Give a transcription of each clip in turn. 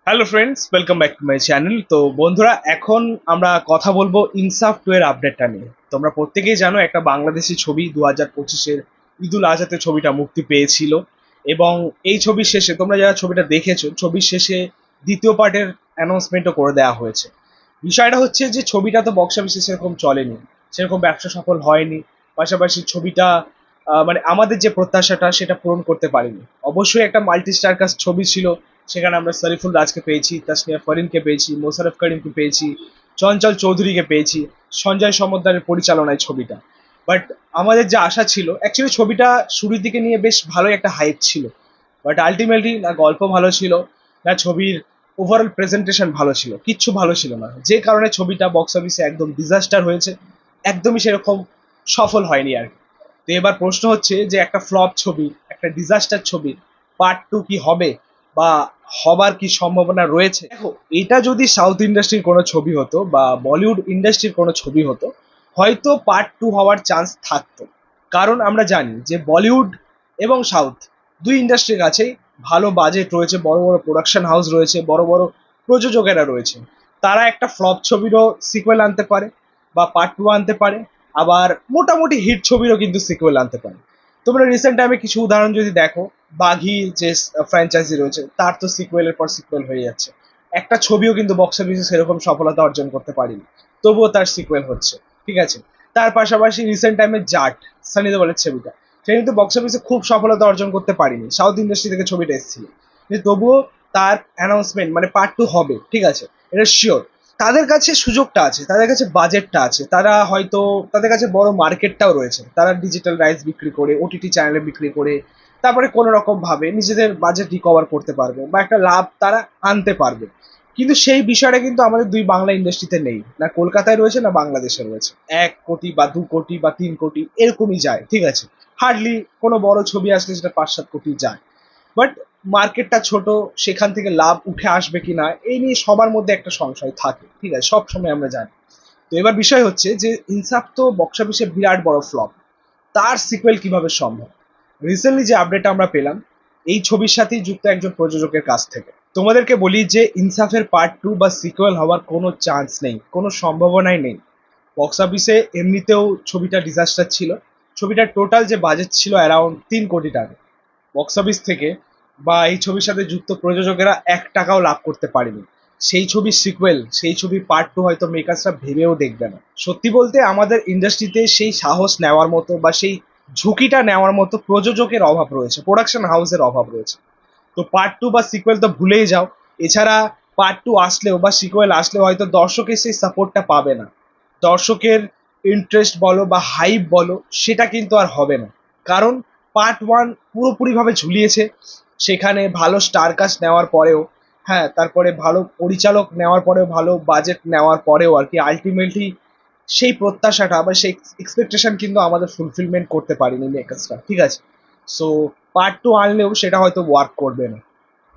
Hello friends, welcome back to my channel. তো বন্ধুরা, এখন আমরা কথা বলবো ইনসাফ 2 এর আপডেটটা নিয়ে। তোমরা প্রত্যেকেই জানো, একটা বাংলাদেশি ছবি 2025-এর ঈদুল আজহাতে ছবিটা মুক্তি পেয়েছিল, এবং এই ছবির শেষে তোমরা যারা ছবিটা দেখেছো, ছবির শেষে দ্বিতীয় পার্টের অ্যানাউন্সমেন্টও করে দেওয়া হয়েছে। বিষয়টা হচ্ছে যে ছবিটা তো বক্স অফিসে সেরকম চলেনি, সেরকম ব্যবসা সফল হয়নি। পাশাপাশি ছবিটা মানে আমাদের যে প্রত্যাশাটা সেটা পূরণ করতে পারিনি। অবশ্যই একটা মাল্টি স্টার কাস্ট ছবি ছিল, সেখানে আমরা শরীফুল রাজকে পেয়েছি, তাসনিয়া ফরিনকে পেয়েছি, মোশাররফ করিমকে পেয়েছি, চঞ্চল চৌধুরীকে পেয়েছি, সঞ্জয় সমদ্দারের পরিচালনায় ছবিটা। বাট আমাদের যে আশা ছিল, অ্যাকচুয়ালি ছবিটা শুরুর দিকে নিয়ে বেশ ভালোই একটা হাইপ ছিল, বাট আলটিমেটলি না গল্প ভালো ছিল, না ছবির ওভারঅল প্রেজেন্টেশন ভালো ছিল, কিচ্ছু ভালো ছিল না, যে কারণে ছবিটা বক্স অফিসে একদম ডিজাস্টার হয়েছে, একদমই সেরকম সফল হয়নি আর কি। তো এবার প্রশ্ন হচ্ছে যে একটা ফ্লপ ছবি, একটা ডিজাস্টার ছবি পার্ট 2 কি হবে, বা হবার কি সম্ভাবনা রয়েছে? দেখো, এটা যদি সাউথ ইন্ডাস্ট্রির কোনো ছবি হতো বা বলিউড ইন্ডাস্ট্রির কোনো ছবি হতো, হয়তো পার্ট 2 হওয়ার চান্স থাকতো। কারণ আমরা জানি যে বলিউড এবং সাউথ দুই ইন্ডাস্ট্রির কাছেই ভালো বাজেট রয়েছে, বড় বড় প্রোডাকশন হাউস রয়েছে, বড় বড় প্রযোজকেরা রয়েছে। তারা একটা ফ্লপ ছবিরও সিকুয়েল আনতে পারে বা পার্ট 2 আনতে পারে, আবার মোটামুটি হিট ছবিরও কিন্তু সিকুয়েল আনতে পারে। তোমরা রিসেন্ট টাইমে কিছু উদাহরণ যদি দেখো, বাঘি যে ফ্র্যাঞ্চাইজি রয়েছে তার তো সিকুয়েলের পর সিকুয়েল হয়ে যাচ্ছে। একটা ছবিও কিন্তু বক্স অফিসে সেরকম সফলতা অর্জন করতে পারেনি, তবুও তার সিকুয়েল হচ্ছে। ঠিক আছে, তার পাশাপাশি রিসেন্ট টাইমে জাট, সানি দেওয়ালের ছবিটা, সে কিন্তু বক্স অফিসে খুব সফলতা অর্জন করতে পারেনি, সাউথ ইন্ডাস্ট্রি থেকে ছবিটা এসেছিল, কিন্তু তবুও তার অ্যানাউন্সমেন্ট মানে পার্ট 2 হবে, ঠিক আছে, এটা শিওর। তাদের কাছে সুযোগটা আছে, তাদের কাছে বাজেটটা আছে, তারা হয়তো, তাদের কাছে বড় মার্কেটটাও রয়েছে, তারা ডিজিটাল রাইটস বিক্রি করে, ওটিটি চ্যানেলে বিক্রি করে, তারপরে কোনো রকম ভাবে নিজেদের বাজেট রিকভার করতে পারবে বা একটা লাভ তারা আনতে পারবে। কিন্তু সেই বিষয়টা কিন্তু আমাদের দুই বাংলা ইন্ডাস্ট্রিতে নেই, না কলকাতায় রয়েছে না বাংলাদেশে রয়েছে। 1 কোটি বা 2 কোটি বা 3 কোটি এরকমই যায়, ঠিক আছে, হার্ডলি কোনো বড় ছবি আসলে সেটা 5-7 কোটি যায়। বাট মার্কেটটা ছোট, সেখান থেকে লাভ উঠে আসবে কিনা এই নিয়ে সবার মধ্যে একটা সংশয় থাকে, ঠিক আছে, সব সময় আমরা জানি। তো এবার বিষয় হচ্ছে যে ইনসাফ তো বক্স অফিসে বিরাট বড় ফ্লপ, তার সিকুয়েল কিভাবে সম্ভব? রিসেন্টলি যে আপডেট আমরা পেলাম, এই ছবির সাথেই যুক্ত একজন প্রযোজকের কাছ থেকে। তোমাদেরকে বলি যে ইনসাফের পার্ট 2 বা সিকুয়েল হওয়ার কোনো চান্স নেই, কোনো সম্ভাবনাই নেই। বক্স অফিসে এমনিতেও ছবিটা ডিজাস্টার ছিল, ছবিটার টোটাল যে বাজেট ছিল অ্যারাউন্ড 3 কোটি টাকা। বক্স অফিস থেকে বা এই ছবির সাথে যুক্ত প্রযোজকেরা 1 টাকাও লাভ করতে পারেনি। সেই ছবির সিকুয়েল, সেই ছবির পার্ট 2 হয়তো মেকার্সরা ভেবেও দেখবে না। সত্যি বলতে আমাদের ইন্ডাস্ট্রিতে সেই সাহস নেওয়ার মতো বা সেই ঝুঁকিটা নেওয়ার মতো প্রযোজকের অভাব রয়েছে, প্রোডাকশন হাউসের অভাব রয়েছে। তো পার্ট 2 বা সিকুয়েল তো ভুলেই যাও। এছাড়া পার্ট 2 আসলেও বা সিকুয়েল আসলেও হয়তো দর্শকের সেই সাপোর্টটা পাবে না, দর্শকের ইন্টারেস্ট বলো বা হাইপ বলো, সেটা কিন্তু আর হবে না। কারণ পার্ট 1 পুরোপুরিভাবে ঝুলিয়েছে, সেখানে ভালো স্টার কাস্ট নেওয়ার পরেও, হ্যাঁ, তারপরে ভালো পরিচালক নেওয়ার পরেও, ভালো বাজেট নেওয়ার পরেও আর কি, আলটিমেটলি সেই প্রত্যাশাটা বা সেই এক্সপেকটেশন কিন্তু আমাদের ফুলফিলমেন্ট করতে পারিনি মেকার্সরা, ঠিক আছে। সো পার্ট 2 আনলেও সেটা হয়তো ওয়ার্ক করবে না,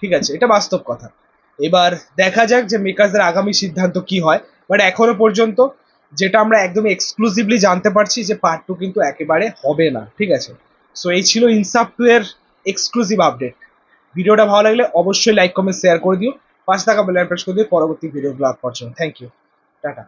ঠিক আছে, এটা বাস্তব কথা। এবার দেখা যাক যে মেকার্সদের আগামী সিদ্ধান্ত কি হয়। বাট এখনো পর্যন্ত যেটা আমরা একদম এক্সক্লুসিভলি জানতে পারছি যে পার্ট 2 কিন্তু একেবারে হবে না, ঠিক আছে। সো এই ছিল ইনসাফ 2 এর এক্সক্লুসিভ আপডেট। ভিডিওটা ভালো লাগলে অবশ্যই লাইক কমেন্ট শেয়ার করে দিও, পাশে থাকা বেল আইকন প্রেস করে দিও পরবর্তী ভিডিওগুলো আপলোড করার জন্য। Thank you, tata.